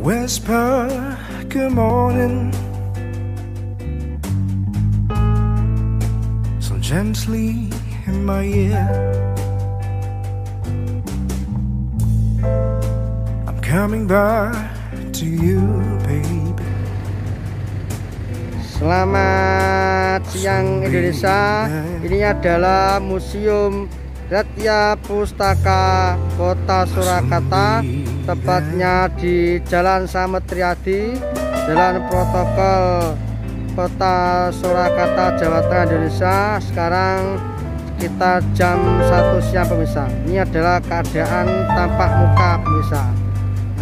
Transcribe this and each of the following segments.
Whisper good morning so gently in my ear. I'm coming back to you, baby. Selamat siang Indonesia. Ini adalah Museum Ratya Pustaka Kota Surakarta, tepatnya di Jalan Slamet Riyadi, Jalan Protokol Kota Surakarta, Jawa Tengah, Indonesia. Sekarang sekitar jam 1 siang pemirsa. Ini adalah keadaan tampak muka pemirsa.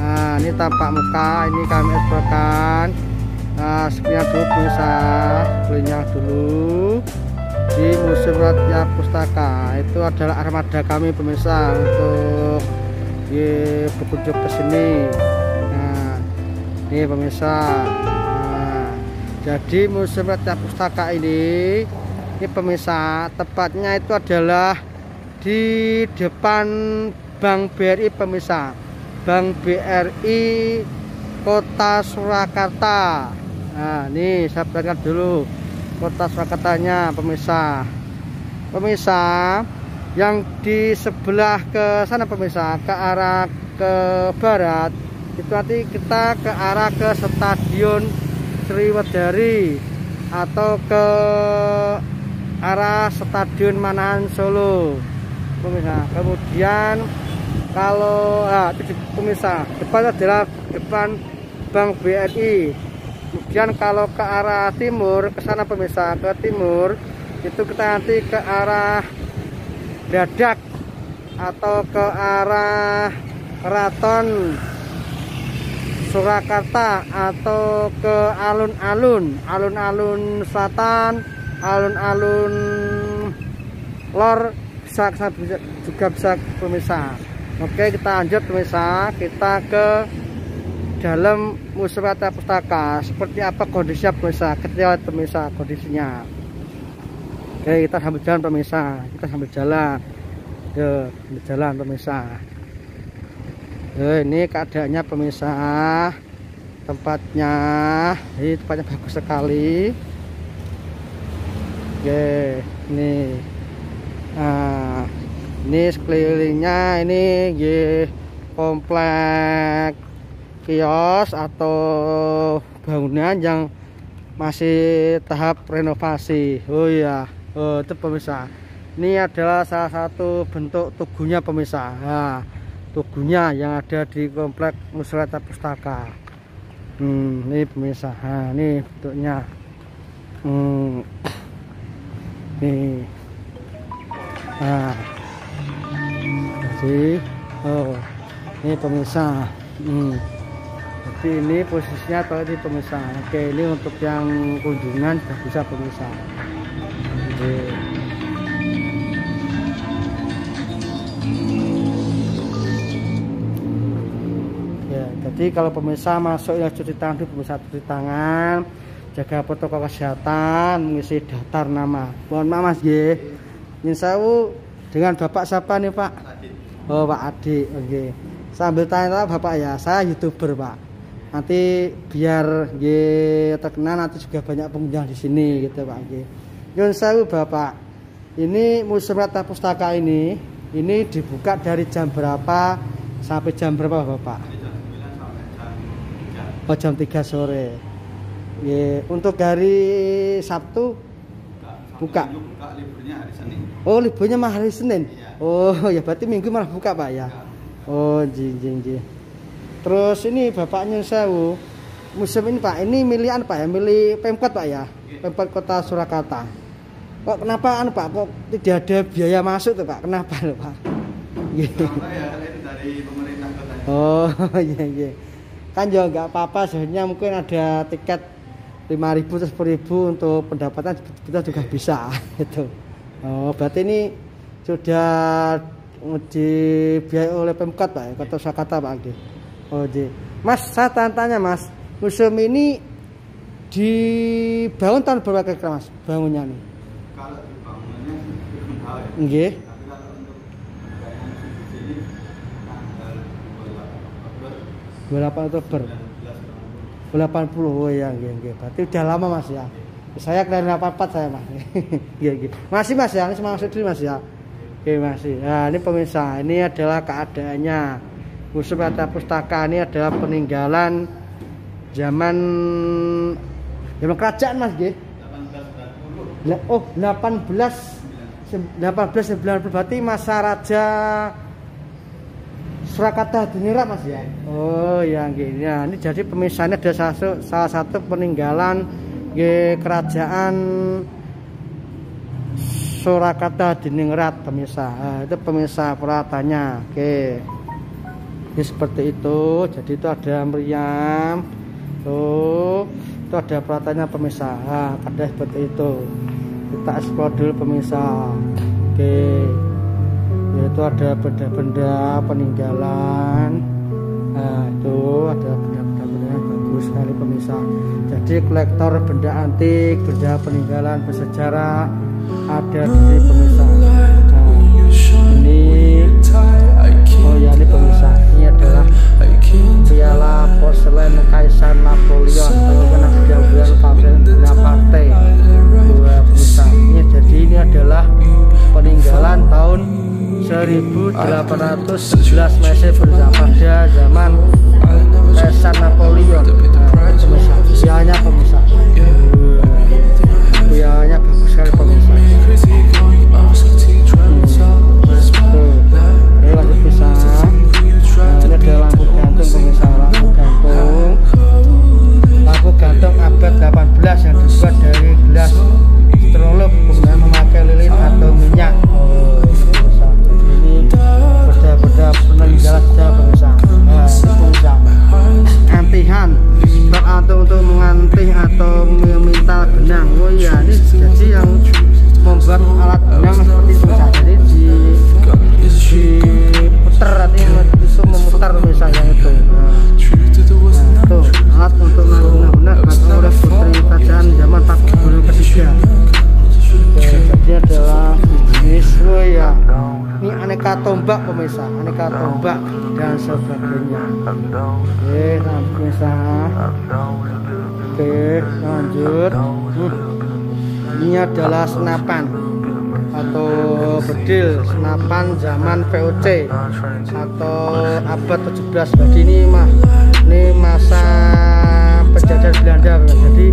Nah, ini tampak muka, ini kami eksplorkan. Nah, sekian dulu pemirsa, belinya dulu di Museum Ratya Pustaka. Itu adalah armada kami pemirsa untuk berkunjung ke sini. Nah, ini pemirsa. Nah, jadi Museum Ratya Pustaka ini pemirsa, tepatnya itu adalah di depan Bank BRI pemirsa. Bank BRI Kota Surakarta. Nah, ini saya perlihatkan dulu Kota Surakartanya pemirsa. Pemirsa, yang di sebelah ke sana pemirsa, ke arah ke barat, itu nanti kita ke arah ke Stadion Sriwedari atau ke arah Stadion Manahan Solo pemirsa. Kemudian kalau pemirsa, depan adalah depan Bank BRI. Kemudian kalau ke arah timur, ke sana pemirsa, ke timur itu kita nanti ke arah Dadak atau ke arah Keraton Surakarta atau ke alun-alun selatan, alun-alun lor, bisa juga bisa pemirsa. Oke, kita lanjut pemirsa, kita ke dalam Museum Ratya Pustaka. Seperti apa kondisinya pemirsa, kita lihat pemirsa kondisinya. Oke, kita sambil jalan pemirsa, kita sambil jalan. Sambil jalan pemirsa. Ini keadaannya pemirsa, tempatnya bagus sekali. Oke, ini nah, ini sekelilingnya ini komplek kios atau bangunan yang masih tahap renovasi. Oh iya, itu pemirsa, ini adalah salah satu bentuk tugunya pemirsa. Nah, tugunya yang ada di komplek Museum Ratya Pustaka. Ini pemirsa, nah, ini bentuknya. Nih, nah, jadi ini pemirsa. Jadi ini posisinya tadi pemirsa. Oke, ini untuk yang kunjungan sudah bisa pemirsa. Ya, jadi kalau pemirsa masuk ya cuci tangan dulu pemirsa, cuci tangan, jaga protokol kesehatan, mengisi daftar nama. Mohon maaf Mas G. Nyun sewu, dengan Bapak siapa nih Pak? Oh, Pak Adi. Oke. Sambil tanya Bapak ya, saya YouTuber Pak. Nanti biar terkenal, nanti juga banyak pengunjung di sini gitu Pak. Nyun sewu Bapak. Ini Museum Ratya Pustaka ini dibuka dari jam berapa sampai jam berapa Bapak? Oh, jam 3 sore. Untuk hari Sabtu buka. Liburnya hari Senin. Oh, liburnya mah hari Senin. Iya. Oh, ya berarti Minggu malah buka Pak ya. Oh, jing. Terus ini Bapak Nyun sewu, museum ini Pak, ini milihan Pak ya, milik Pemkot Pak ya, Pemkot Kota Surakarta. Kok kenapa Pak, kok tidak ada biaya masuk tuh Pak? Kenapa loh Pak? Kenapa ya, itu dari pemerintah kotanya. Oh, iya. Kan juga nggak apa-apa, sebenarnya mungkin ada tiket 5.000 atau 10.000 untuk pendapatan kita juga bisa gitu. Oh, berarti ini sudah dibiayai oleh Pemkot Pak ya, Kota Surakarta Pak. Oh, Mas, saya tanya Mas, museum ini dibangun tahun berapa kira-kira Mas bangunnya nih? Kalau dibangunnya belum tahu ya. Nggih. Tapi kalau untuk bangunan di sini tanggal 28 Oktober 28 Oktober. 80. Oh ya, nggih. Berarti udah lama Mas ya. Saya kelahiran 84 saya Mas. Nggih. Masih Mas ya, ini semangat sedih Mas ya. Oke masih. Nah ini pemirsa, ini adalah keadaannya. Museum Harta Pustaka ini adalah peninggalan zaman kerajaan Mas nggih. 1890 berarti masa Raja Surakarta Hadiningrat Mas ya. Oh ya nggih. Nah, ini jadi pemirsa ini ada salah satu peninggalan kerajaan Surakarta Hadiningrat pemirsa. Nah, itu pemirsa peralatannya. Oke. Ini seperti itu. Jadi itu ada meriam. Tuh, itu ada peralatannya pemirsa. Nah, ada seperti itu. Kita explore dulu pemirsa. Oke. Yaitu ada benda-benda peninggalan. Nah, itu ada benda-benda bagus sekali pemirsa. Jadi kolektor benda antik, benda peninggalan bersejarah ada di pemirsa. Nah, ini oh ya ini pemirsa, ini adalah piala porselen Kaisar Napoleon pernah diambil partai pemirsa. Ini jadi ini adalah peninggalan tahun 1811 Masehi pada zaman Kaisar Napoleon. Nah, pemirsa, pialanya pemirsa. Pialanya bagus sekali pemirsa. Ini lanjut bisa. Ini ada lampu gantung pemirsa, lampu gantung abad 18 yang dibuat dari gelas strolop kemudian memakai lilin atau minyak. Ini benda-benda peninggalan sejarah pemirsa. Nah, ini pemirsa. Antihan untuk mengantih atau memintal benang. Oh iya, ini jadi yang membuat alat benang seperti itu pemirsa. Jadi diputar, artinya itu memutar pemirsa yang itu. Nah, itu alat untuk menang benang oleh putri kerajaan zaman Pakubuwono ketiga. Jadi adalah jenis, oh ya, ini aneka tombak pemirsa, aneka tombak dan sebagainya. Oke, pemirsa. Oke, lanjut. Ini adalah senapan atau bedil, senapan zaman VOC atau abad 17. Jadi ini masa penjajahan Belanda. Jadi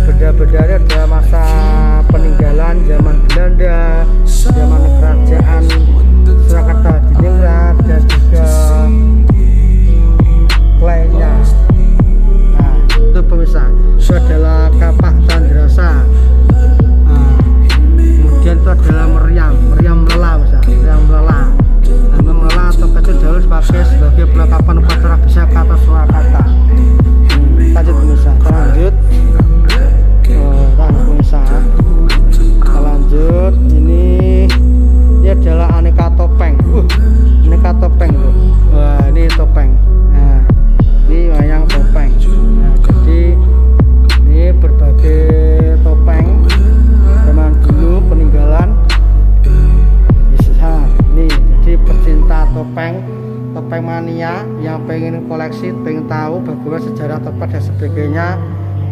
benda-benda ada masa peninggalan zaman Belanda, zaman kerajaan Surakarta Hadiningrat dan juga lainnya. Nah, itu pemirsa, itu adalah kapak Candrasa. Nah, kemudian itu adalah meriam melela, meriam melela. Nah, melela atau kecil dahulu sebagai pelengkapan upacara Bisaka atau Surakarta. Lanjut pemirsa, lanjut. Pemirsa, kita lanjut. Ini adalah aneka topeng. Aneka topeng tuh. Wah, ini topeng. Nah, ini wayang topeng. Nah, jadi ini berbagai topeng zaman dulu peninggalan. Bisa nih, jadi pecinta topeng mania yang pengen koleksi, pengen tahu bagaimana sejarah topeng dan sebagainya.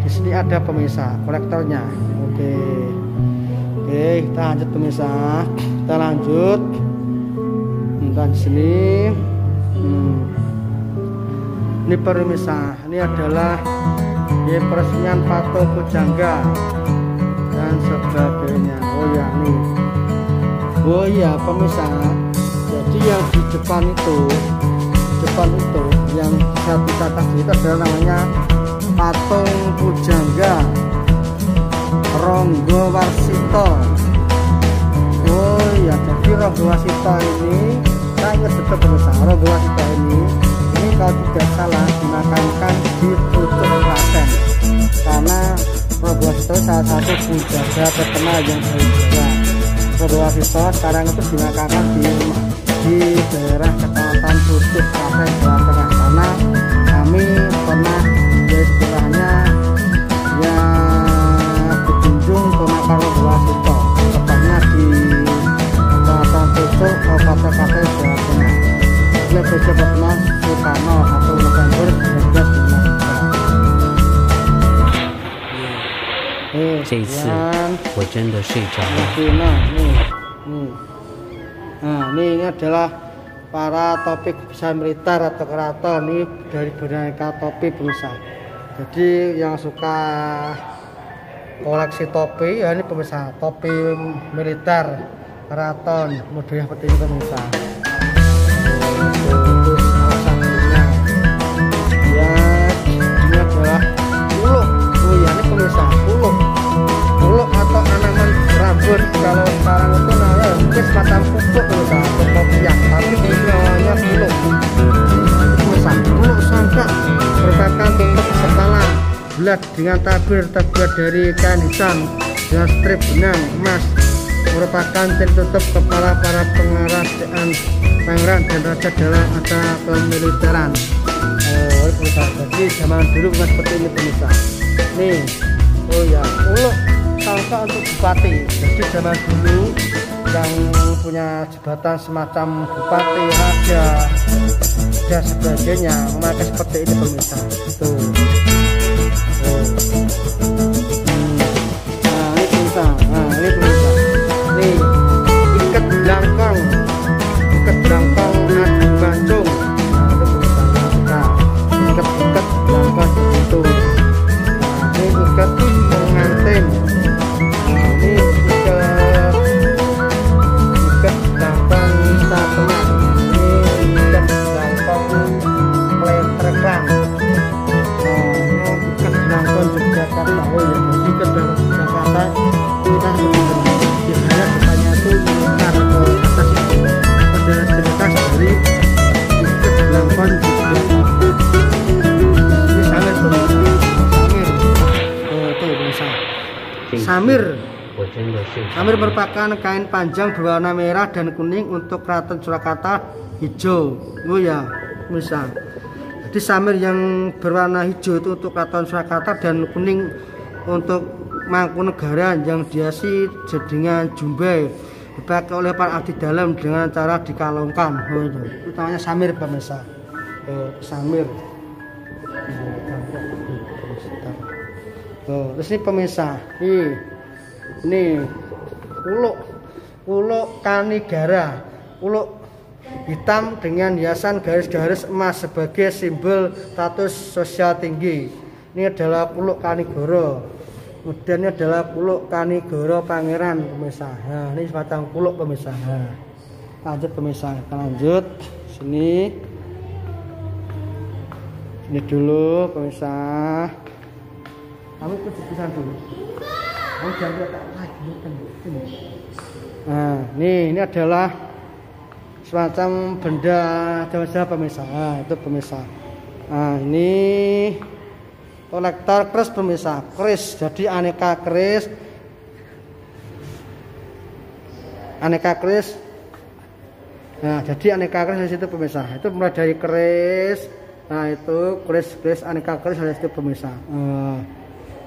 Di sini ada pemirsa kolektornya. Oke, kita lanjut pemirsa. Kita lanjut. Di sini. Ini pemirsa. Ini adalah peresmian patung Pujangga dan sebagainya. Oh ya nih. Oh ya pemirsa. Jadi yang di depan itu yang satu atas itu adalah namanya patung Pujangga Ranggawarsita. Oh ya, jadi Ranggawarsita ini saya ingat betul pemirsa. Ranggawarsita ini kalau tidak salah dimakamkan di Pucuk Klaten karena Ranggawarsita salah satu penjaga terkenal yang berjaya. Ranggawarsita sekarang itu dimakamkan di daerah Kecamatan Pucuk Klaten, Jawa Tengah, karena kami pernah istilahnya ya berkunjung ke makam Ranggawarsita, tepatnya di Kecamatan Pucuk, Kabupaten Klaten, Jawa Tengah. Dia berjaya Soekarno 1 November 1953. 这一次 kemudian 我真的睡着了。 ini adalah para topi kebiasaan militer atau keraton. Ini dari beraneka topi pemirsa. Jadi yang suka koleksi topi ya ini pemirsa, topi militer keraton model seperti ini pemirsa. Terus salah satunya ya ini adalah uluk. Oh ya ini pemirsa, uluk atau tanaman rambut. Kalau sekarang itu namanya mungkin semacam pupuk pemirsa atau kopiah, tapi ini namanya uluk. Pemirsa, uluk sangkak merupakan tutup kepala bulat dengan tabir terbuat dari kain hitam dengan strip benang emas, merupakan tertutup kepala para pengerajaan pangeran dan raja dalam masa pemiliteran. Oh pemirsa, jadi zaman dulu bukan seperti ini pemirsa. Nih, oh ya, uluk sangka untuk bupati. Jadi zaman dulu yang punya jabatan semacam bupati, raja dan sebagainya memakai seperti ini pemirsa. Tuh. Nah ini pemirsa, nih ikat belangkong adu bancung. Nah itu pemirsa, ikat belangkong itu. Nah ini ikat pengantin. Nah ini ikat belangkong tapenan. Ini ikat belangkong peletrek. Belangkon Yogyakarta. Oh ya, jadi ke Jakarta kita biasanya depannya itu militer ke atas itu ada cerita dari ikut belangkon Yogyakarta. Ini samir pemirsa, samir. Oh tuh pemirsa, samir. Samir merupakan kain panjang berwarna merah dan kuning untuk keraton Surakarta hijau. Oh ya, pemirsa. Jadi samir yang berwarna hijau itu untuk keraton Surakarta dan kuning untuk Mangkunegara yang dihiasi dengan jumbai dipakai oleh para abdi dalam dengan cara dikalungkan. Oh, itu namanya samir pemirsa. Oh, samir. Oh, terus ini pemirsa. Ini uluk kanigara. Uluk hitam dengan hiasan garis-garis emas sebagai simbol status sosial tinggi. Ini adalah uluk kanigoro. Kemudian ini adalah uluk kanigoro pangeran pemirsa. Nah, ini semacam uluk pemirsa. Nah, lanjut pemirsa, kita lanjut sini. Ini dulu pemirsa. Kamu ikut tulisan dulu. Kamu jangan lihat lagi. Nah, ini adalah semacam benda jasa pemirsa. Nah, itu pemirsa. Nah, ini kolektor keris pemirsa. Keris, jadi aneka keris. Nah, jadi aneka keris di situ pemirsa. Itu mulai dari keris. Nah, itu keris aneka keris di situ pemirsa.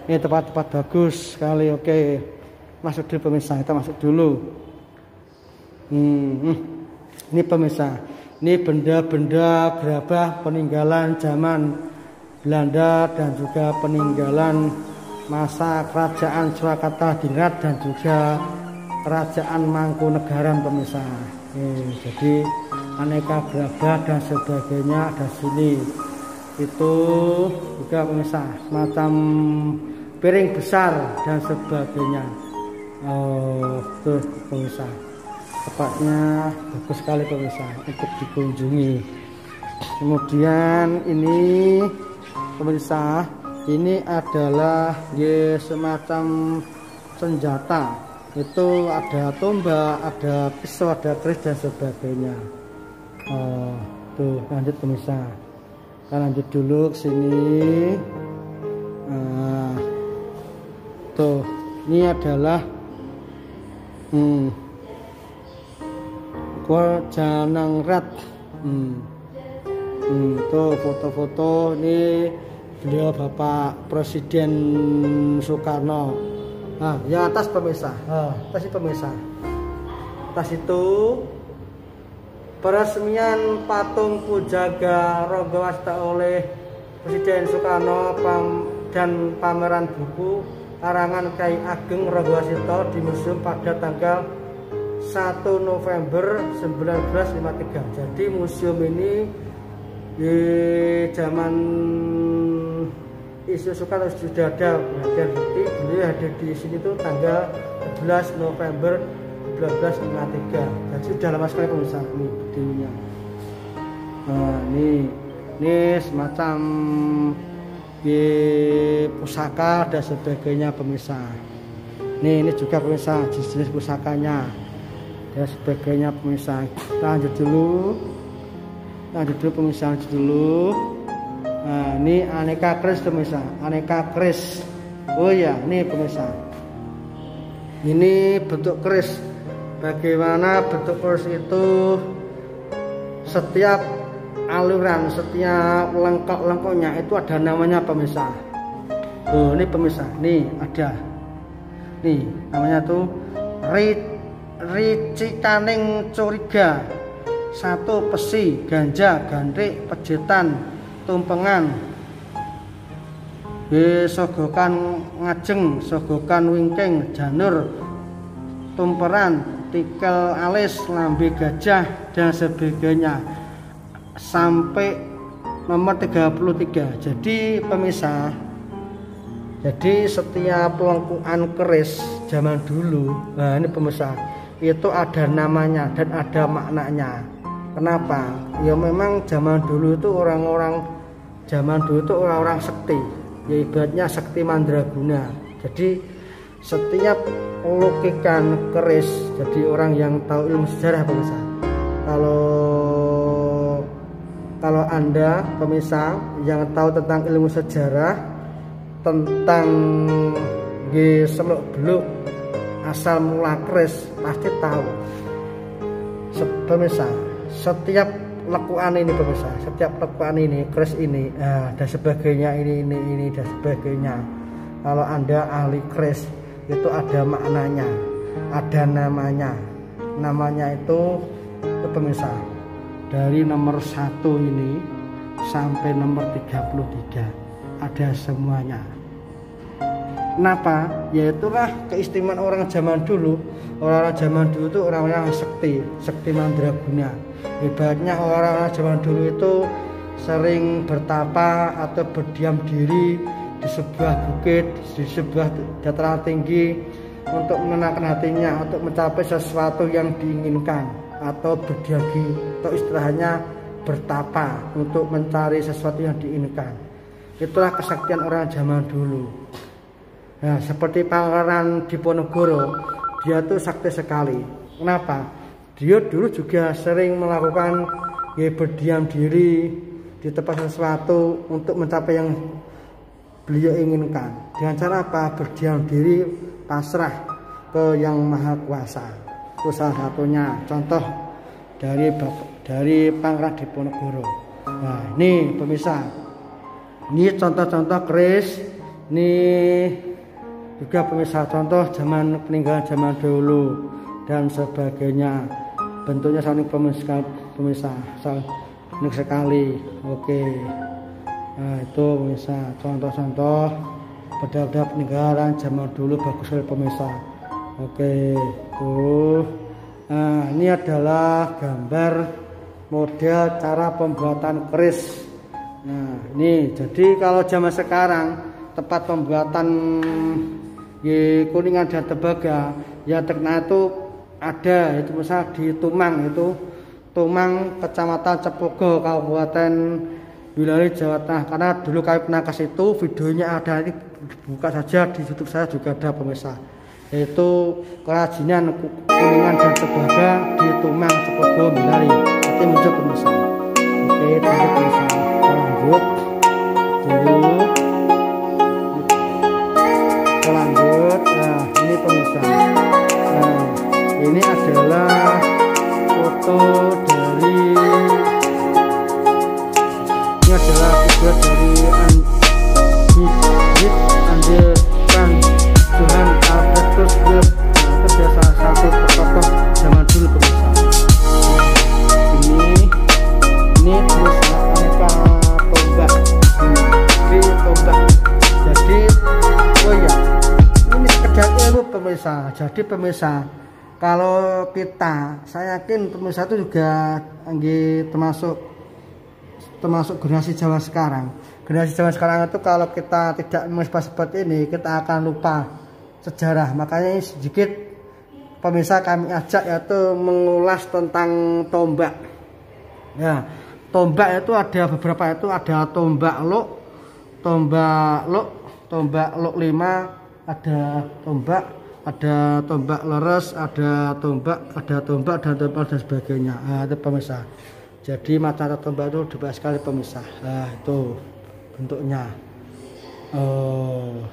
Ini tempat-tempat bagus sekali. Oke, masuk dulu pemirsa. Kita masuk dulu. Ini pemirsa, ini benda-benda gerabah peninggalan zaman Belanda dan juga peninggalan masa kerajaan Surakarta Diningrat dan juga kerajaan Mangkunegaran pemirsa. Jadi aneka gerabah dan sebagainya ada sini. Itu juga pemirsa, semacam piring besar dan sebagainya. Oh, tuh pemirsa. Tempatnya bagus sekali pemirsa untuk dikunjungi. Kemudian ini pemirsa, ini adalah semacam senjata. Itu ada tombak, ada pisau, ada keris dan sebagainya. Oh, tuh lanjut pemirsa. Kita lanjut dulu ke sini. Nah, tuh ini adalah Janangrat. Tuh foto-foto ini beliau Bapak Presiden Soekarno. Nah, yang atas pemirsa. Atas itu pemirsa. Atas itu peresmian patung Pujaga Ranggawarsita oleh Presiden Soekarno dan pameran buku karangan Kyai Ageng Ranggasito di museum pada tanggal 1 November 1953. Jadi museum ini di zaman Isu Soekarno sudah ada perhatian bukti beliau hadir di sini tuh tanggal 11 November 1953. Jadi sudah lama sekali pemirsa ini buktinya. Nah, ini semacam pusaka dan sebagainya pemirsa. Ini juga pemirsa jenis pusakanya dan sebagainya pemirsa. Lanjut dulu pemirsa, lanjut dulu. Nah, ini aneka keris pemirsa, aneka keris. Oh ya, ini pemirsa. Ini bentuk keris. Bagaimana bentuk keris itu? Setiap aliran, setiap lengkok-lengkoknya itu ada namanya pemirsa. Oh, ini pemirsa, nih ada. Nih namanya tuh Ricikaning Curiga, satu pesi, ganja, gandrik, pejetan, tumpengan, sogokan ngajeng, sogokan wingking, janur, tumperan, tikel alis, lambe gajah dan sebagainya sampai nomor 33. Jadi pemirsa, jadi setiap lengkuan keris zaman dulu, nah ini pemirsa, itu ada namanya dan ada maknanya. Kenapa? Ya memang zaman dulu itu orang-orang sekti, ya ibaratnya sekti mandraguna. Jadi setiap lukikan keris, jadi orang yang tahu ilmu sejarah pemirsa, kalau Anda pemirsa yang tahu tentang ilmu sejarah, tentang seluk beluk asal mula keris, pasti tahu pemirsa. Setiap lekuan ini pemirsa, setiap lekuan ini, keris ini, dan sebagainya, ini dan sebagainya. Kalau Anda ahli keris, itu ada maknanya, ada namanya. Namanya itu pemirsa, dari nomor 1 ini sampai nomor 33 ada semuanya. Kenapa? Yaitulah keistimewaan orang zaman dulu. Orang-orang zaman dulu itu orang-orang sekti mandraguna. Ibaratnya orang-orang zaman dulu itu sering bertapa atau berdiam diri di sebuah bukit, di sebuah dataran tinggi untuk menenangkan hatinya, untuk mencapai sesuatu yang diinginkan, atau berdiam diri, atau istilahnya bertapa untuk mencari sesuatu yang diinginkan. Itulah kesaktian orang zaman dulu. Nah, seperti Pangeran Diponegoro, dia tuh sakti sekali. Kenapa? Dia dulu juga sering melakukan berdiam diri di tempat sesuatu untuk mencapai yang beliau inginkan. Dengan cara apa? Berdiam diri, pasrah ke Yang Maha Kuasa. Itu salah satunya contoh dari Pangeran Diponegoro. Nah, ini pemirsa, ini contoh-contoh keris. Ini juga pemirsa contoh zaman peninggalan zaman dulu dan sebagainya. Bentuknya sangat pemirsa unik sekali. Oke, nah itu pemirsa contoh-contoh benda-benda peninggalan zaman dulu, bagus sekali pemirsa. Oke, tuh. Nah, ini adalah gambar model cara pembuatan keris. Nah, ini jadi kalau zaman sekarang tempat pembuatan Kuningan dan Tembaga yang terkenal itu ada, itu misalnya di Tumang, itu Tumang Kecamatan Cepogo, Kabupaten wilayah Jawa Tengah. Karena dulu kami pernah ke situ, videonya ada, ini buka saja di YouTube saya juga ada pemirsa. Yaitu kerajinan Kuningan dan Tembaga di Tumang Cepogo Wilayah. Nanti muncul pemirsa. Oke, lanjut pemirsa. Lanjut dulu. Lanjut, nah ini pemirsa. Nah, ini adalah foto dari, ini adalah video dari Anderson Johann Albertus Gluck. Nah, itu dia salah satu tokoh zaman dulu pemirsa. Ini pemirsa aneka tombak. Ini tombak. Jadi, oh ya, jadi pemirsa, kalau saya yakin pemirsa itu juga termasuk generasi Jawa sekarang. Generasi Jawa sekarang itu kalau kita tidak mengenal seperti ini, kita akan lupa sejarah. Makanya ini sedikit pemirsa kami ajak yaitu mengulas tentang tombak. Ya, tombak itu ada beberapa, itu ada tombak luk 5, ada tombak leres, ada tombak dan sebagainya. Nah, itu pemirsa. Jadi macam tombak itu banyak sekali pemirsa. Nah, itu bentuknya.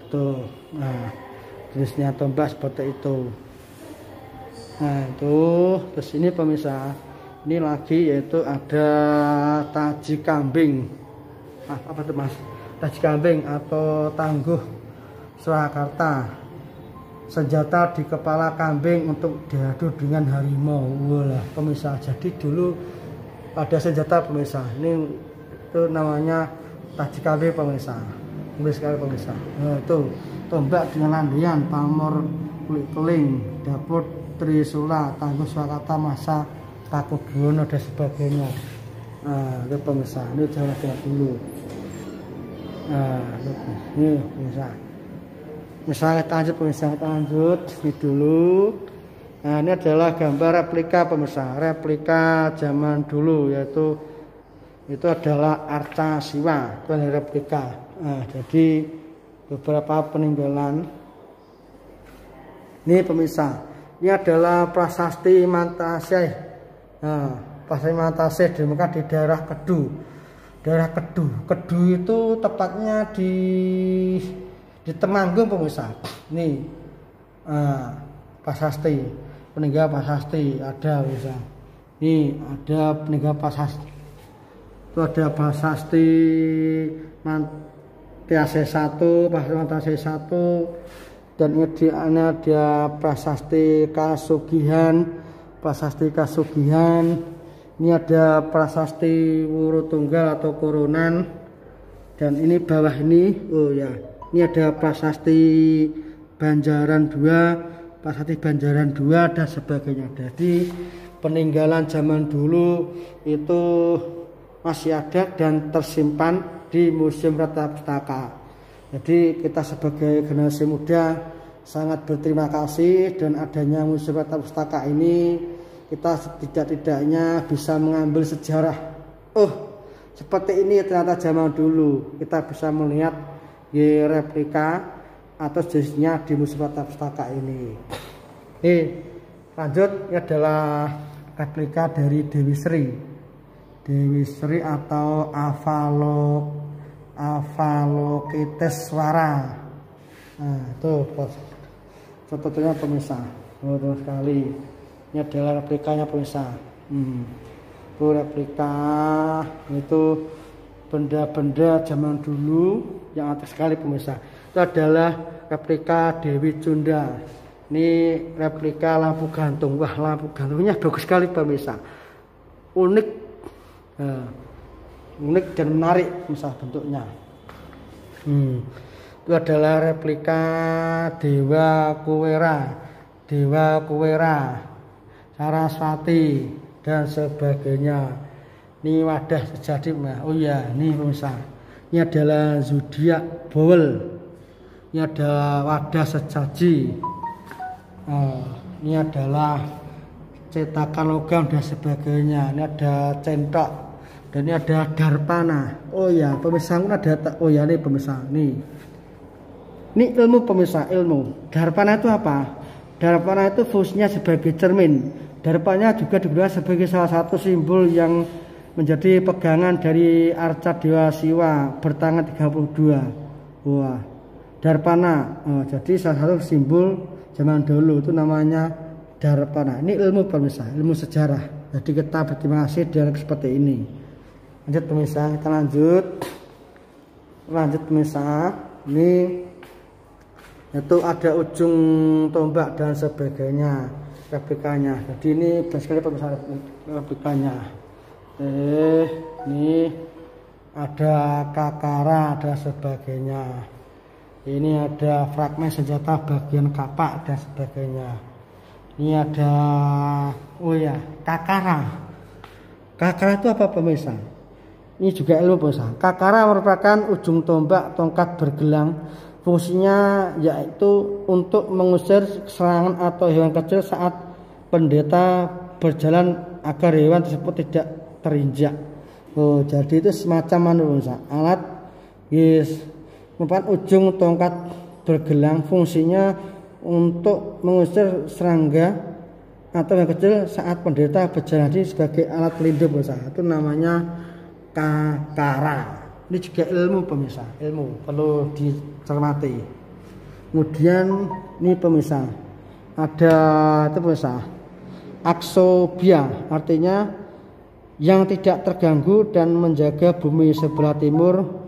Tuh. Nah, jenisnya tombak seperti itu. Nah, itu terus ini pemirsa. Ini lagi yaitu ada taji kambing. Apa itu Mas? Taji kambing atau tangguh Surakarta. Senjata di kepala kambing untuk diadu dengan harimau. Walah, pemirsa. Jadi dulu ada senjata pemirsa. Ini itu namanya taji kambing pemirsa. Inggris sekali pemirsa. Nah, itu tombak dengan landian, pamor, kulit keling, dapur Trisula, tangguh Surakarta masa Pakubuwono dan sebagainya. Nah, itu pemirsa. Ini jangan dulu. Nah, ini pemirsa. Misalnya kita lanjut ini dulu. Nah, ini adalah gambar replika pemirsa, replika zaman dulu, yaitu itu adalah arca Siwa, itu adalah replika. Nah, jadi beberapa peninggalan. Ini pemirsa, ini adalah prasasti Mantasih. Nah, prasasti Mantasih ditemukan di daerah Kedu. Daerah Kedu itu tepatnya di Temanggung pemirsa. Nih, prasasti, peninggalan prasasti ada pemirsa. Ini ada peninggalan prasasti. Itu ada prasasti Mantasih 1, prasasti Mantasih 1, dan ini ada prasasti Kasugihan. Ini ada prasasti Wurutunggal atau Koronan, dan ini bawah ini, oh ya, ini ada prasasti Banjaran 2, dan sebagainya. Jadi peninggalan zaman dulu itu masih ada dan tersimpan di Museum Rata Pustaka. Jadi kita sebagai generasi muda sangat berterima kasih dan adanya Museum Rata Pustaka ini, kita setidak-tidaknya bisa mengambil sejarah. Oh, seperti ini ternyata zaman dulu. Kita bisa melihat replika atau jenisnya di Museum Rata Pustaka ini. Lanjut, ini adalah replika dari Dewi Sri atau Avalokiteswara. Nah, itu contohnya pemirsa. Betul sekali. Ini adalah replikanya pemirsa. Itu replika, itu benda-benda zaman dulu yang antik sekali pemirsa. Itu adalah replika Dewi Cunda. Ini replika lampu gantung. Wah, lampu gantungnya bagus sekali pemirsa. Unik dan menarik pemirsa bentuknya. Itu adalah replika Dewa Kuwera, Saraswati dan sebagainya. Ini wadah sejadi. Oh iya, ini pemirsa. Ini adalah zodiak bowel. Ini adalah wadah sesaji. Ini adalah cetakan logam dan sebagainya. Ini ada centok dan ini ada darpana. Oh ya, pemirsa, oh ya, ini pemirsa. Ini ilmu pemirsa, ilmu. Darpana itu apa? Darpana itu fungsinya sebagai cermin. Darpana juga digunakan sebagai salah satu simbol yang menjadi pegangan dari arca Dewa Siwa bertangan 32. Wah, darpana. Jadi salah satu simbol zaman dulu itu namanya darpana. Ini ilmu pemirsa, ilmu sejarah. Jadi kita berterima kasih dengan seperti ini. Lanjut pemirsa, kita lanjut pemirsa. Ini itu ada ujung tombak dan sebagainya, replikanya. Jadi ini banyak sekali pemirsa replikanya. Ini ada kakara dan sebagainya. Ini ada fragmen senjata bagian kapak dan sebagainya. Ini ada, oh ya, kakara. Kakara itu apa pemirsa? Ini juga ilmu pemirsa. Kakara merupakan ujung tombak tongkat bergelang. Fungsinya yaitu untuk mengusir serangan atau hewan kecil saat pendeta berjalan agar hewan tersebut tidak terinjak. Oh, jadi itu semacam pemirsa, alat merupakan ujung tongkat bergelang, fungsinya untuk mengusir serangga atau yang kecil saat pendeta berjalan sebagai alat pelindung pemirsa. Itu namanya kakara. Ini juga ilmu pemirsa, ilmu perlu dicermati. Kemudian ini pemirsa, ada itu pemirsa, aksobia, artinya yang tidak terganggu dan menjaga bumi sebelah timur.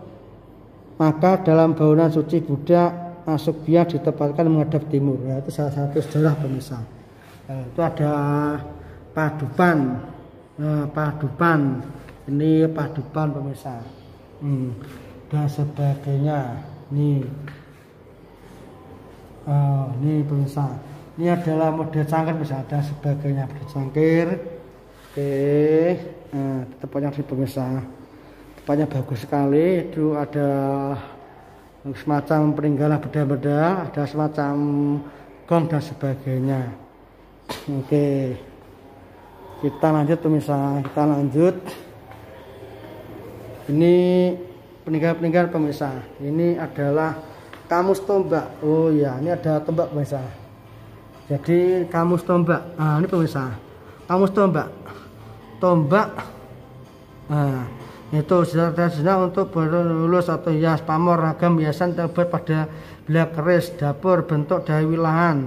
Maka dalam bangunan suci Buddha Asobia ditempatkan menghadap timur. Ya, itu salah satu sejarah pemirsa. Itu ada paduban, paduban. Ini paduban pemirsa. Dan sebagainya. Ini pemirsa. Ini adalah model cangkir pemirsa. Dan sebagainya model cangkir. Oke, tempatnya di pemirsa. Tempatnya bagus sekali. Itu ada semacam peninggalan benda-benda, ada semacam gong dan sebagainya. Oke, kita lanjut pemirsa, kita lanjut. Ini peninggalan pemirsa. Ini adalah kamus tombak. Oh ya, ini ada tombak pemirsa. Jadi kamus tombak. Nah, ini pemirsa, kamus tombak. Tombak. Nah, itu sejarah untuk berlulus atau hias pamor, ragam hiasan terbuat pada bilah keris, dapur, bentuk dari wilahan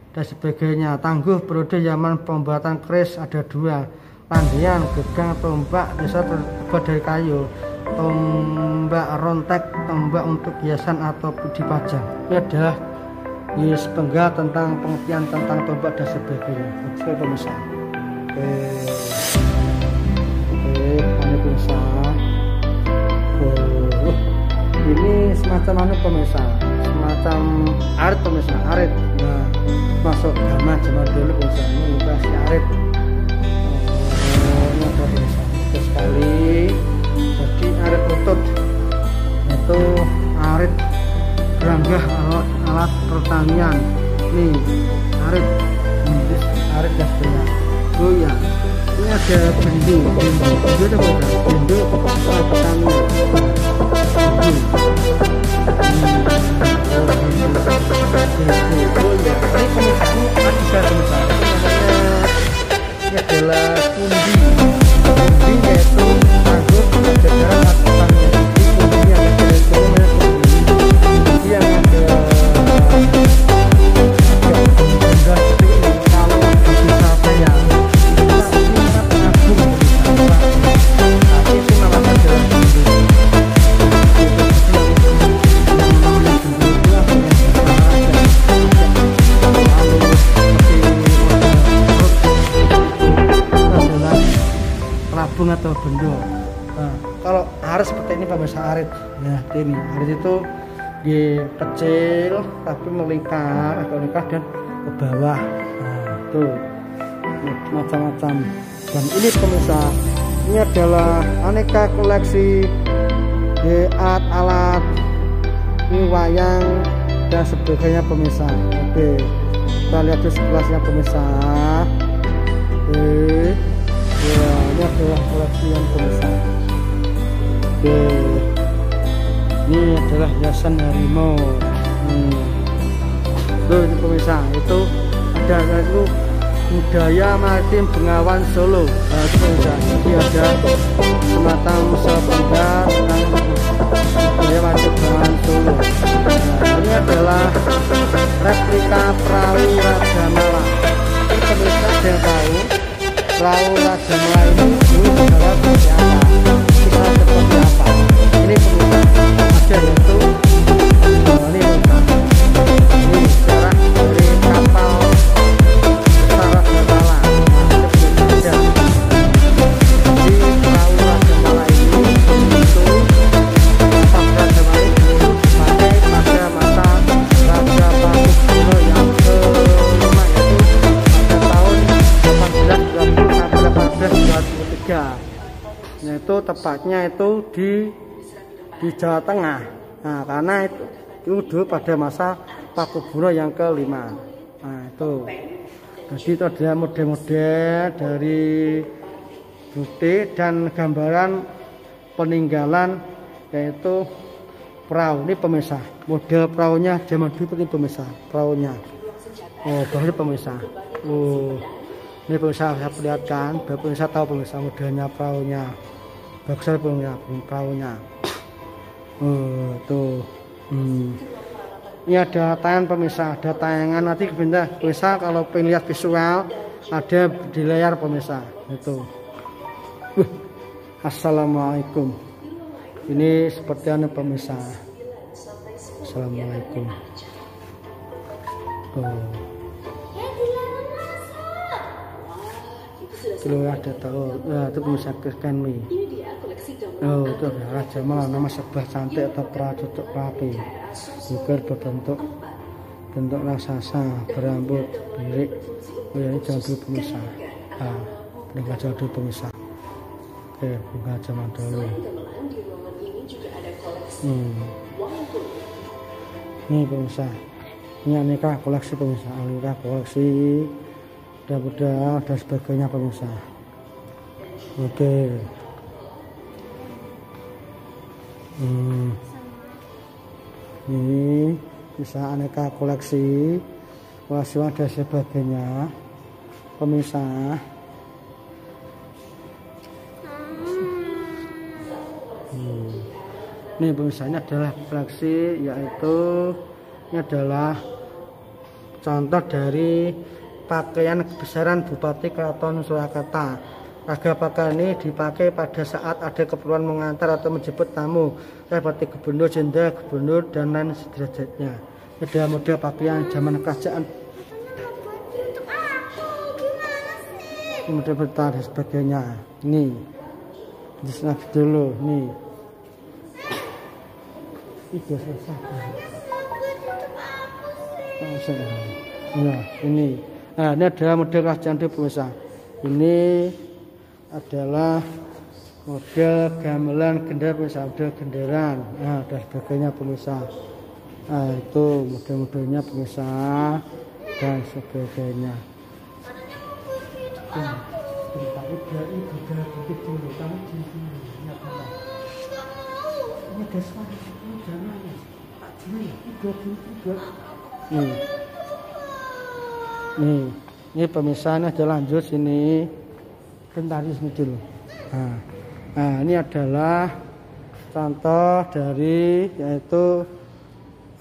dan sebagainya. Tangguh periode zaman pembuatan keris ada dua, landian, gegang, tombak biasa terbuat dari kayu, tombak rontek, tombak untuk hiasan atau dipajang. Ini adalah sepenggal tentang pengertian tentang tombak dan sebagainya. Oke pemirsa. Oke, pemirsa. Ini semacam pemirsa, semacam arit pemirsa, arit. Nah, masuk zaman dulu pemirsa, ini kasih arit. Ini ada pemirsa, bagus sekali. Jadi arit lutut itu arit beranggah alat pertanian. Nih arit, arit dan sebagainya. Oh ya, ini ada bendu ada bendu alat pertanian. Ini adalah kundi yaitu tangguh jajaran lakukan kundi yang yang ada kalau bisa saya atau bendo. Nah, kalau arit seperti ini pemirsa arit. Nah, ini arit itu kecil tapi melingkar dan ke bawah. Nah, itu macam-macam. Dan ini pemirsa, ini adalah aneka koleksi alat-alat, ini wayang dan sebagainya pemirsa. Oke, kita lihat di sebelahnya pemirsa. Oke. Ya, ini adalah koleksi yang pemirsa. Oke, ini adalah hiasan harimau. Tuh ini pemirsa, itu ada itu budaya maritim Bengawan Solo. Nah, itu pemirsa, jadi ada semacam sepenggal tentang budaya maritim Bengawan Solo. Nah, ini adalah replika perahu Raja Mala. Ini pemirsa ada yang tahu perahu Raja Mala ini dulu adalah seperti apa, kita seperti apa. Ini pemirsa ada yaitu ini sejarah dari kapal besar Raja Mala. Ada di perahu Raja Mala ini itu kapal Raja Mala itu dipakai pada masa yaitu tepatnya itu di Jawa Tengah. Nah, karena itu dulu pada masa Pakubuwono yang kelima. Nah, itu. Jadi itu adalah model-model dari bukti dan gambaran peninggalan yaitu perahu. Ini pemirsa, model perahunya zaman dulu ini pemirsa, perahunya. Oh, baru pemirsa. Oh, ini pemirsa saya perlihatkan, biar pemirsa tahu pemirsa modelnya perahunya. Bagus sekali pemirsa perahunya. Oh, tuh. Ini ada tayangan pemirsa, ada tayangan nanti pemirsa kalau pengen lihat visual ada di layar pemirsa. Itu. Assalamualaikum. Ini seperti anu pemirsa. Assalamualaikum. Oh. Itu ada tahu. Nah, itu pemirsa kan nih. Oh, itu Raja Mal, nama sebuah cantik atau duduk rapi. Juga berbentuk raksasa, berambut birik. Oh ya, ini jangan dulu pemirsa. Peninggal jangan dulu pemirsa. Oke, bunga zaman dulu. Ini pemirsa, ini aneka koleksi pemirsa, aneka koleksi kuda-kuda dan sebagainya pemirsa. Oke. Ini bisa aneka koleksi dan sebagainya pemirsa. Ini pemirsa, ini adalah koleksi, yaitu ini adalah contoh dari pakaian kebesaran Bupati Keraton Surakarta. Ragam pakaian ini dipakai pada saat ada keperluan mengantar atau menjemput tamu seperti gubernur, jenderal, gubernur, dan lain sederajatnya. Ini adalah model pakaian zaman kerajaan. Ini model bertahan dan sebagainya. Ini di sana dulu. Nih. Itu selesai. Nah, ini. Nah, ini adalah model kerajaan di pemirsa. Ini adalah model gamelan gendera pemirsa, model genderan, nah dan sebagainya pemirsa. Nah, itu model-modelnya pemirsa dan sebagainya. Ini pemirsa, ini ada lanjut sini. Bentar di sini dulu. Nah, ini adalah contoh dari yaitu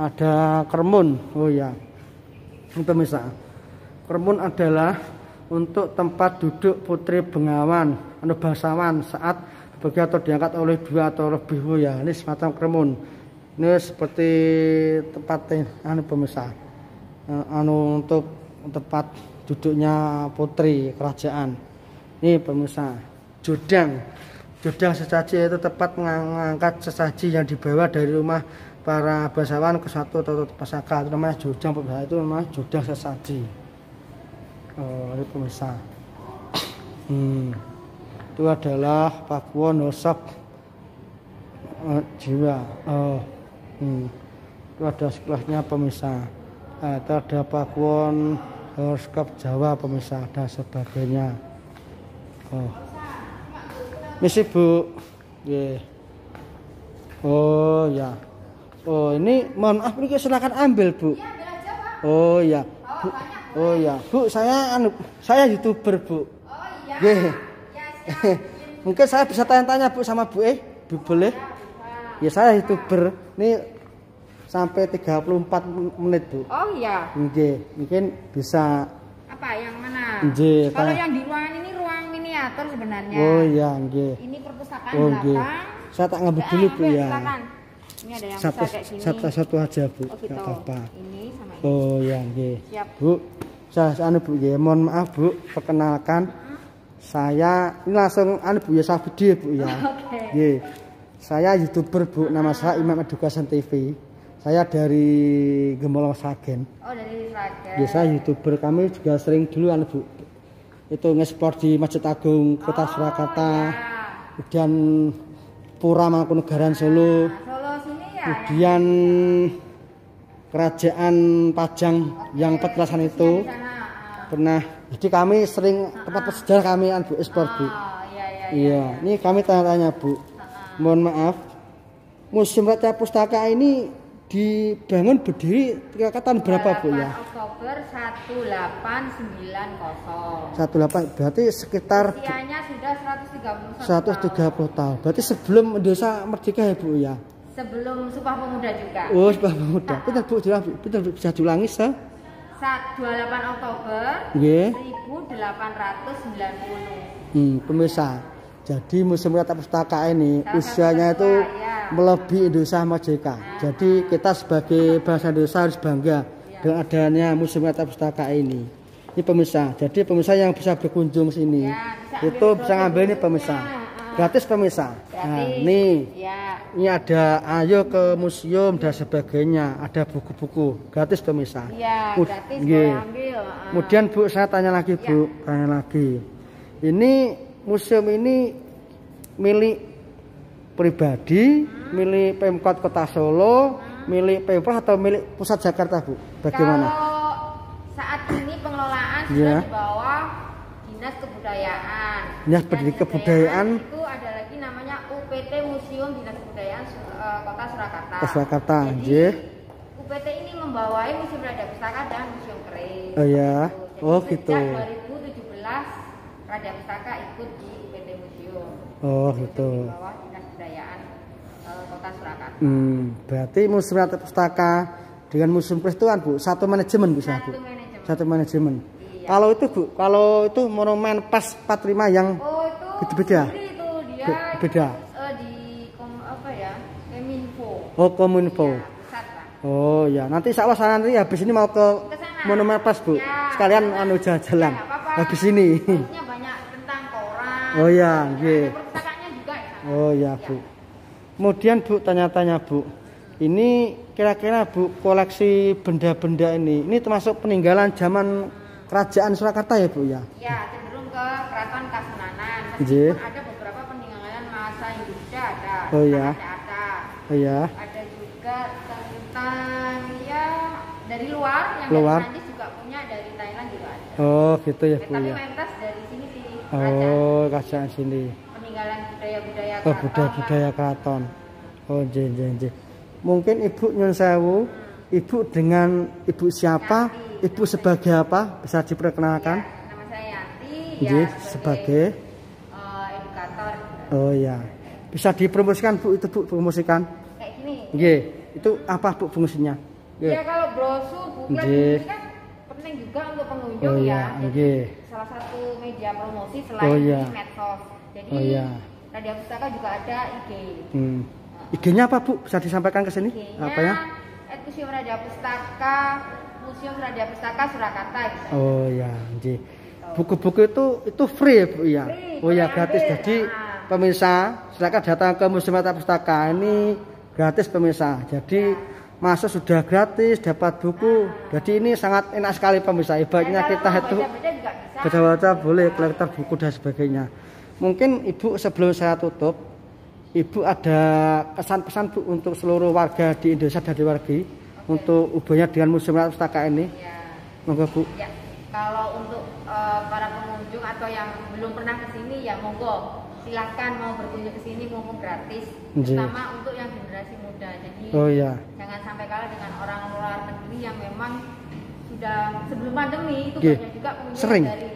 ada kermun. Oh ya, ini pemirsa. Kermun adalah untuk tempat duduk putri bengawan, bangsawan saat bekerja atau diangkat oleh dua atau lebih. Oh ya, ini semacam kermun. Ini seperti tempat pemirsa. Untuk tempat duduknya putri kerajaan. Ini pemirsa, jodang sesaji itu tempat mengangkat sesaji yang dibawa dari rumah para bangsawan ke satu atau pusaka. Itu namanya jodang pemirsa, itu namanya jodang sesaji. Oh, ini pemirsa. Itu adalah Pakuwono Nosok jiwa. Itu ada sekolahnya pemirsa. Itu ada Pakuwon horoskop Jawa pemirsa dan sebagainya. Oh, misi Bu. Yeah. Oh ya. Oh ini mohon maaf ini silakan ambil Bu. Oh ya. Bu. Oh ya Bu, saya YouTuber Bu. Oh iya. Yeah. Mungkin saya bisa tanya-tanya Bu sama Bu Bu boleh? Ya saya YouTuber. Ini sampai 34 menit Bu. Oh iya. Mungkin bisa. Apa yang mana? Kalau yang di ruangan ini ruang miniatur sebenarnya. Oh iya, ini perpustakaan belakang. Saya tak ngambil dulu Bu ya. Silakan. Ini ada yang kayak gini. Satu aja Bu. Enggak apa-apa. Ini sama ini. Oh ya, Siap. Bu. Saya Bu ya, mohon maaf Bu, perkenalkan. Saya ini langsung Bu ya, saya video Bu ya. Oke. Saya YouTuber Bu, nama saya Imam Education TV. Saya dari Gemolong Sragen. Oh, dari Sragen. Ya, saya YouTuber. Kami juga sering dulu Bu. Itu nge-sport di Masjid Agung Kota Surakarta. Ya. kemudian Pura Mangkunegaran Solo, Solo sini ya. kemudian Kerajaan Pajang yang petelasan itu Di sana. pernah. Jadi kami sering tempat sejarah kami Bu ekspor Bu. Oh, iya. Iya, ini kami tanya-tanya Bu. Mohon maaf, Museum Raja Pustaka ini dibangun berdiri tahun berapa Bu ya? 8 Oktober 1890. 18 berarti sekitar Usianya sudah 131 130 tahun. Berarti sebelum Indonesia merdeka ya Bu ya? Sebelum Sumpah Pemuda juga. Oh, Sumpah Pemuda. Pinter Bu, pinter bisa diulangi sah? 28 Oktober Nggih. 1890. Pemirsa. Jadi Museum Raja Pustaka ini Salah usianya satu itu ketua, ya. melebihi Indonesia merdeka. Jadi kita sebagai bangsa Indonesia harus bangga dengan adanya Museum Raja Pustaka ini. Ini pemirsa. Jadi pemirsa yang bisa berkunjung sini Ya, bisa itu ambil bisa ngambil ini pemirsa. Gratis pemirsa. Nah, nih. Ya. Ini ada ayo ke museum dan sebagainya, ada buku-buku gratis pemirsa. Iya, gratis Nggih. boleh ambil. Kemudian Bu, saya tanya lagi Bu, tanya lagi. Ini museum ini milik pribadi, milik Pemkot Kota Solo, milik Pemprov atau milik pusat Jakarta Bu? Bagaimana? Kalau saat ini pengelolaan Ya. sudah di bawah Dinas Kebudayaan. Dinas Dan Kebudayaan. itu ada lagi namanya UPT Museum Dinas Kebudayaan Kota Surakarta. Surakarta, Jadi nggih. UPT ini membawahi Museum Raja Pustaka dan Museum Keris. Oh ya, Jadi oh gitu. Sejak 2017 Raja Pustaka ikut di UPT Museum. Oh Itu gitu. Di bawah Dinas Kebudayaan Kota Surakarta. Berarti Museum Raja Pustaka dengan Museum Keris itu kan Bu, satu manajemen bisa Bu? Satu manajemen. Satu manajemen. Iya. Kalau itu Bu, kalau itu monumen pas 45 yang Oh itu beda-beda? sendiri itu dia Beda. di apa ya Keminfo. Oh, Kominfo. Ya, pusat Pak. Oh ya, nanti insya Allah saya nanti habis ini mau ke Kesana. monumen pas Bu. Ya. Sekalian anu jalan-jalan. Ya, apa-apa. Habis ini. Maksudnya banyak tentang koran. Oh ya, Ada nggih. perpustakaannya juga di sana. Oh ya Bu. Kemudian Bu tanya-tanya Bu. Ini kira-kira Bu koleksi benda-benda ini termasuk peninggalan zaman Kerajaan Surakarta ya Bu ya? Ya, cenderung ke Keraton Kasunanan. Nggih. Meskipun ada beberapa peninggalan masa Hindia ada. Oh, ya. Ada. Oh ya. Ada juga tentang ya dari luar yang Luar. dari Prancis juga punya, dari Thailand juga ada. Oh gitu ya Bu Tapi ya. mayoritas dari sini sih. Oh, kerajaan sini. Peninggalan budaya-budaya Oh, keraton. budaya-budaya keraton. Oh, nggih. Mungkin Ibu nyun sewu, Ibu dengan Ibu siapa? Ibu sebagai apa? Bisa diperkenalkan? Ya, nama saya Yanti. Nggih, Ya, sebagai edukator. Oh ya. Bisa dipromosikan Bu, itu Bu, promosikan. Kayak gini. Nggih. Itu apa Bu fungsinya? Nggih. Ya kalau brosur, buklet Nggih. ini kan penting juga untuk pengunjung Oh ya. ya, Jadi nggih. salah satu media promosi selain Oh, ya. di medsos. Jadi Oh, ya. Raja Pustaka juga ada IG. IG-nya apa Bu? Bisa disampaikan ke sini? IG-nya Apa ya? Museum Raja Pustaka, Museum Raja Pustaka Surakarta gitu. Oh ya, nggih. Buku-buku itu free ya Bu ya? Free, Oh ya, boleh gratis. ambil. Jadi Nah. pemirsa silakan datang ke Museum Raja Pustaka. Ini gratis pemirsa. Jadi masuk sudah gratis, dapat buku. Jadi ini sangat enak sekali pemirsa. Ibaratnya Dan kita kalau itu mau baca-baca juga bisa. baca-baca boleh, kolektor buku dan sebagainya. Mungkin Ibu sebelum saya tutup, Ibu ada kesan-pesan Bu untuk seluruh warga di Indonesia dan di luar negeri untuk hubungannya dengan Museum Raja Pustaka ini. Ya. Monggo Bu. Ya, kalau untuk para pengunjung atau yang belum pernah ke sini ya monggo silakan mau berkunjung ke sini mumpung gratis. Nggih. Terutama untuk yang generasi muda. Jadi Oh ya. jangan sampai kalah dengan orang luar negeri yang memang sudah sebelum pandemi itu Nggih. banyak juga pengunjung Sering? dari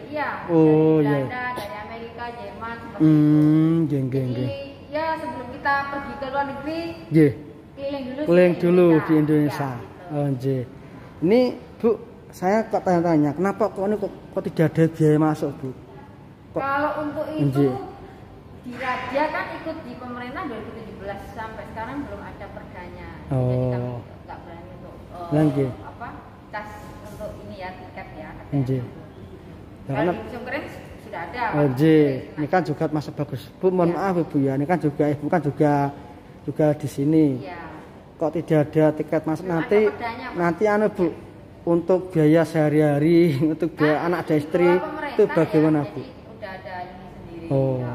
Oh, dari iya. Belanda, dari Amerika, Jerman seperti itu. Nggih. Jadi ya sebelum kita pergi ke luar negeri Nggih. keliling dulu Keliling dulu di Indonesia. Ya, gitu. Oh, nggih. Ini Bu, saya kok tanya-tanya, kenapa kok ini kok tidak ada biaya masuk Bu? Kok? Kalau untuk itu Nggih. di Raja kan ikut di pemerintah 2017 sampai sekarang belum ada perdanya. Jadi Oh. kami nggak berani untuk Nggih. apa cas untuk ini ya tiket ya. Nggih. Ya, Kalau karena di Museum Keren sudah ada. oh, Pak. nggih. Nah, Ini kan juga masih bagus. Bu, mohon Ya. maaf Bu ya, ini kan juga Ibu kan juga di sini. iya. Kok tidak ada tiket masuk Belum nanti ada perdanya, Pak. nanti anu Bu, untuk biaya sehari-hari, untuk biaya Kan anak dan di istri bawah pemerintah itu bagaimana ya, Bu? Jadi udah ada ini sendiri. Oh. ya.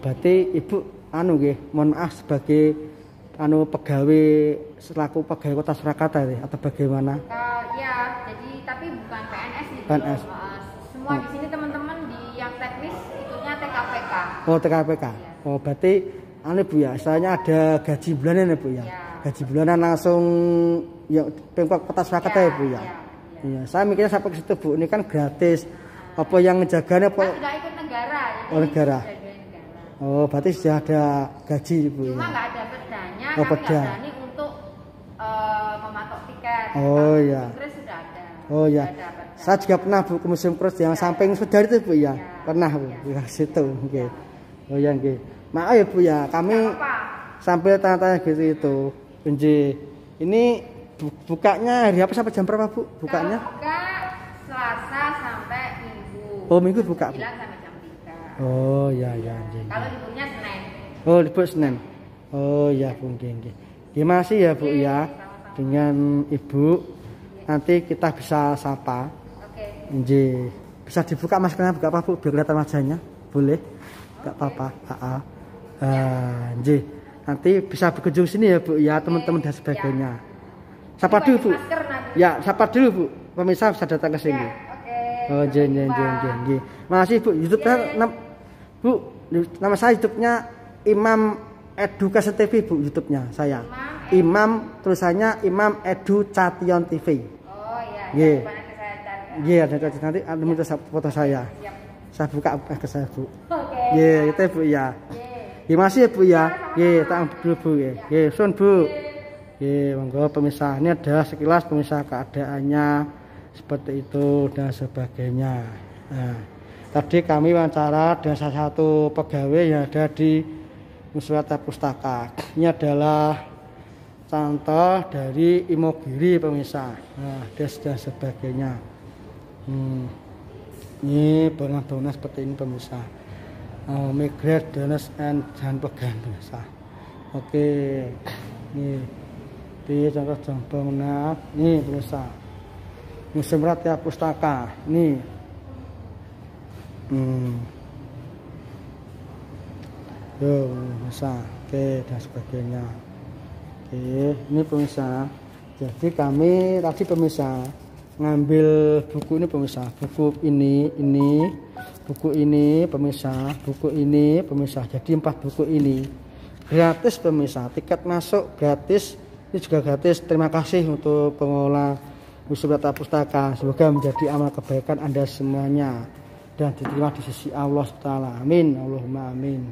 berarti Ibu anu nggih, mohon maaf sebagai anu pegawai selaku pegawai Kota Surakarta ya, atau bagaimana? Ya, jadi tapi bukan PNS gitu. PNS. Semua di sini teman-teman di yang teknis ikutnya TKPK. Oh, TKPK. Iya. Oh, berarti anu Bu ya, istilahnya ada gaji bulanan ya Bu ya. Iya. Gaji bulanan langsung yang Pemkot Kota Surakarta ya Bu ya. Iya, saya mikirnya sampai ke situ Bu, ini kan gratis. Apa yang ngejaganya apa? Kan sudah ikut negara. Jadi Oh, negara. sudah ikut negara. Oh, berarti sudah ada gaji Bu Cuma ya. nggak ada perdanya, Oh, kami nggak perda. berani untuk mematok tiket. Oh, Kalau iya. Kris sudah ada. Oh ya, Sudah ada perda. saya juga pernah Bu ke Museum Cross yang samping Sudar itu Bu ya, Ya. pernah Bu di situ. Oke. Oh ya nggih. Maaf ya Bu ya, kami Nggak apa-apa. sambil tanya-tanya gitu itu. Nggih. Ini bukanya hari apa sampai jam berapa Bu? Bukanya? Kalau buka Selasa sampai Minggu. Oh, Minggu buka, Bu. 9 sampai jam 3. Oh ya ya nggih. Kalau liburnya Senin. Oh libur Senin. Oh ya Bu nggih nggih. Terima kasih ya Bu ya. Dengan Ibu nanti kita bisa sapa. Oke. Nggih. Bisa dibuka maskernya buka apa Bu? Biar kelihatan wajahnya. Boleh? Enggak apa-apa. Heeh. Nggih. Nanti bisa berkunjung sini ya Bu ya, teman-teman dan sebagainya. Sapa dulu Bu. Masker nanti. Ya, sapa dulu Bu. Pemirsa bisa datang ke sini. Ya, oke. Oh, nggih nggih nggih nggih nggih. Makasih Bu. YouTube-nya Bu, nama saya YouTube-nya Imam Edukasi TV Bu, YouTube-nya saya. Imam tulisannya Imam Edu Cation TV. Oh iya. Nggih. Nanti saya cari. Nggih, nanti ada minta foto saya. Siap. Saya buka ke saya Bu. Oke. Nggih, itu Bu ya. Terima kasih ya Bu ya. Nggih, tak dulu Bu ya. Nggih, sun Bu. Nggih, monggo pemirsa. Ini adalah sekilas pemirsa keadaannya seperti itu dan sebagainya. Nah, tadi kami wawancara dengan salah satu pegawai yang ada di Museum Pustaka. Ini adalah contoh dari Imogiri pemirsa. Nah, dan sebagainya. Ini bangunan-bangunan seperti ini pemirsa. Migrate, Dones, and Jalan Pegan pemirsa. Oke, ini contoh bangunan. Ini pemirsa. Museum Ratia Pustaka. Ini. Yo, pemirsa. Oke, dan sebagainya. Oke, ini pemirsa. Jadi kami tadi pemirsa ngambil buku ini pemirsa, buku ini, buku ini pemirsa, buku ini pemirsa. Jadi 4 buku ini gratis pemirsa, tiket masuk gratis, ini juga gratis. Terima kasih untuk pengelola Museum Ratia Pustaka. Semoga menjadi amal kebaikan Anda semuanya dan diterima di sisi Allah Taala. Amin, Allahumma amin.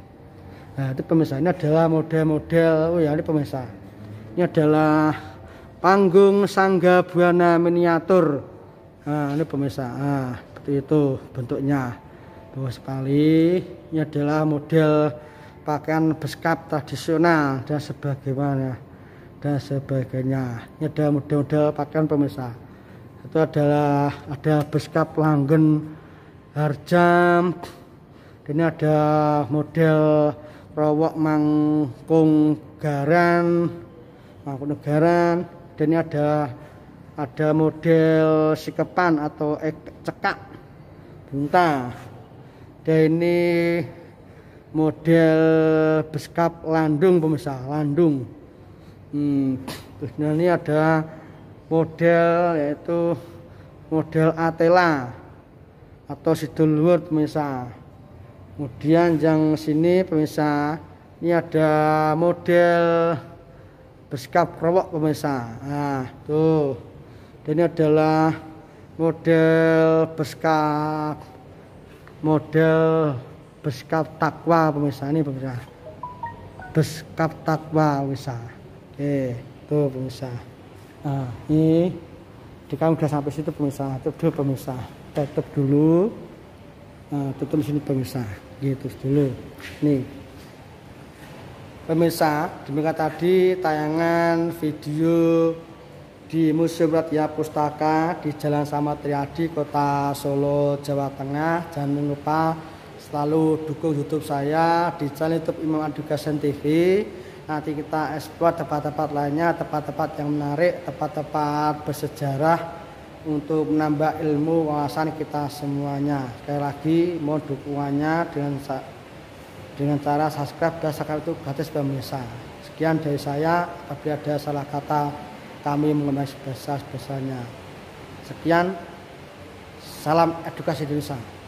Nah, itu pemirsa, ini adalah model-model. Oh ya, ini pemirsa. Ini adalah panggung Sangga Buana miniatur. Nah, ini pemirsa. Nah, seperti itu bentuknya. Bagus sekali. Ini adalah model pakaian beskap tradisional dan sebagainya. Dan sebagainya. Ini ada model-model pakaian pemirsa. Itu adalah ada beskap Langgen Harjam. Ini ada model Rowok Mangkunggaran. Mangkunegaran. Dan ini ada model sikepan atau cekak bunta. Dan ini model beskap Landung pemirsa, Landung. Terus ini ada model yaitu model Atela atau Sidul Luhur pemirsa. Kemudian yang sini pemirsa, ini ada model beskap Rowok pemirsa. Nah, tuh. Dan ini adalah model beskap Takwa pemirsa. Ini pemirsa. Beskap Takwa pemirsa. Oke, tuh pemirsa. Nah, ini di kami udah sampai situ pemirsa. Tutup dulu pemirsa. Tutup dulu. Nah, tutup sini pemirsa. Gitu dulu. Nih. Pemirsa, demikian tadi tayangan video di Museum Ratia Pustaka di Jalan Samad Riyadi, Kota Solo, Jawa Tengah. Jangan lupa selalu dukung YouTube saya di channel YouTube Imam Education TV. Nanti kita eksplor tempat-tempat lainnya, tempat-tempat yang menarik, tempat-tempat bersejarah untuk menambah ilmu wawasan kita semuanya. Sekali lagi mohon dukungannya dengan cara subscribe dan subscribe itu gratis pemirsa. Sekian dari saya, apabila ada salah kata kami mengenai sebesar-besarnya. Sekian, salam edukasi Indonesia.